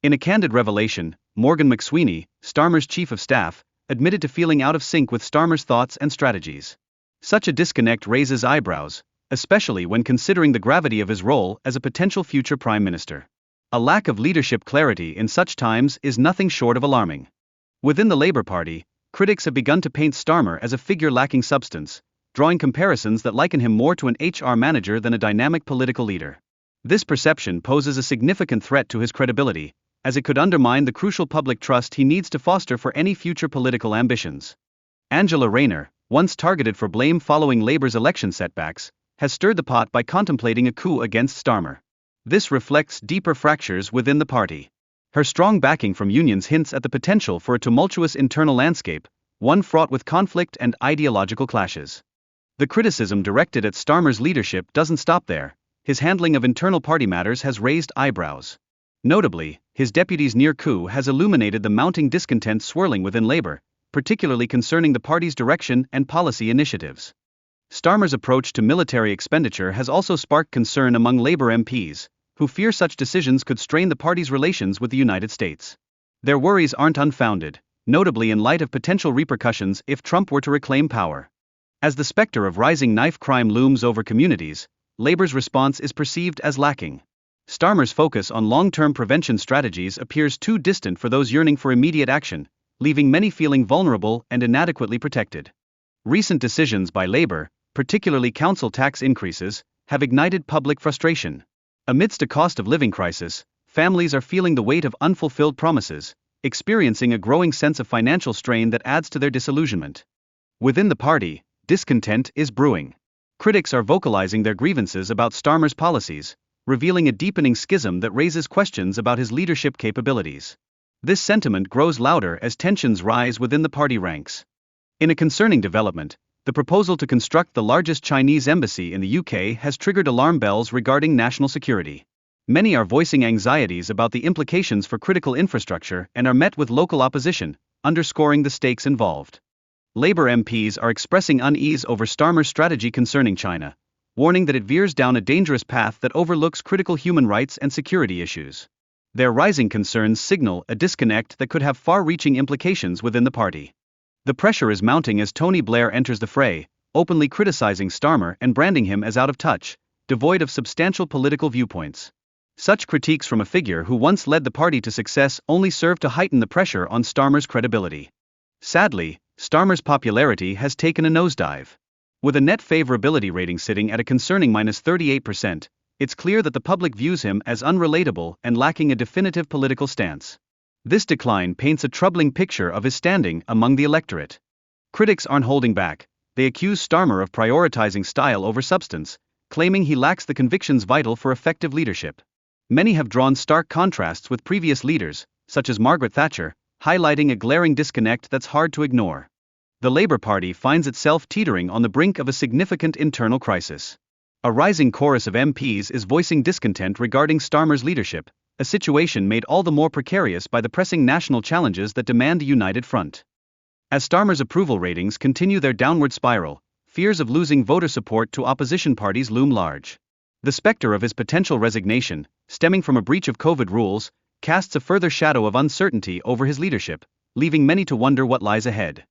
In a candid revelation, Morgan McSweeney, Starmer's chief of staff, admitted to feeling out of sync with Starmer's thoughts and strategies. Such a disconnect raises eyebrows, especially when considering the gravity of his role as a potential future prime minister. A lack of leadership clarity in such times is nothing short of alarming. Within the Labour Party, critics have begun to paint Starmer as a figure lacking substance, drawing comparisons that liken him more to an HR manager than a dynamic political leader. This perception poses a significant threat to his credibility, as it could undermine the crucial public trust he needs to foster for any future political ambitions. Angela Rayner, once targeted for blame following Labour's election setbacks, has stirred the pot by contemplating a coup against Starmer. This reflects deeper fractures within the party. Her strong backing from unions hints at the potential for a tumultuous internal landscape, one fraught with conflict and ideological clashes. The criticism directed at Starmer's leadership doesn't stop there. His handling of internal party matters has raised eyebrows. Notably, his deputy's near coup has illuminated the mounting discontent swirling within Labour, particularly concerning the party's direction and policy initiatives. Starmer's approach to military expenditure has also sparked concern among Labour MPs, who fear such decisions could strain the party's relations with the United States. Their worries aren't unfounded, notably in light of potential repercussions if Trump were to reclaim power. As the specter of rising knife crime looms over communities, Labour's response is perceived as lacking. Starmer's focus on long-term prevention strategies appears too distant for those yearning for immediate action, leaving many feeling vulnerable and inadequately protected. Recent decisions by Labour, particularly council tax increases, have ignited public frustration. Amidst a cost of living crisis, families are feeling the weight of unfulfilled promises, experiencing a growing sense of financial strain that adds to their disillusionment. Within the party, discontent is brewing. Critics are vocalizing their grievances about Starmer's policies, revealing a deepening schism that raises questions about his leadership capabilities. This sentiment grows louder as tensions rise within the party ranks. In a concerning development, the proposal to construct the largest Chinese embassy in the UK has triggered alarm bells regarding national security. Many are voicing anxieties about the implications for critical infrastructure and are met with local opposition, underscoring the stakes involved. Labour MPs are expressing unease over Starmer's strategy concerning China, warning that it veers down a dangerous path that overlooks critical human rights and security issues. Their rising concerns signal a disconnect that could have far-reaching implications within the party. The pressure is mounting as Tony Blair enters the fray, openly criticizing Starmer and branding him as out of touch, devoid of substantial political viewpoints. Such critiques from a figure who once led the party to success only serve to heighten the pressure on Starmer's credibility. Sadly, Starmer's popularity has taken a nosedive. With a net favorability rating sitting at a concerning -38%, it's clear that the public views him as unrelatable and lacking a definitive political stance. This decline paints a troubling picture of his standing among the electorate. Critics aren't holding back. They accuse Starmer of prioritizing style over substance, claiming he lacks the convictions vital for effective leadership. Many have drawn stark contrasts with previous leaders, such as Margaret Thatcher, highlighting a glaring disconnect that's hard to ignore. The Labour Party finds itself teetering on the brink of a significant internal crisis. A rising chorus of MPs is voicing discontent regarding Starmer's leadership, a situation made all the more precarious by the pressing national challenges that demand a united front. As Starmer's approval ratings continue their downward spiral, fears of losing voter support to opposition parties loom large. The specter of his potential resignation, stemming from a breach of COVID rules, casts a further shadow of uncertainty over his leadership, leaving many to wonder what lies ahead.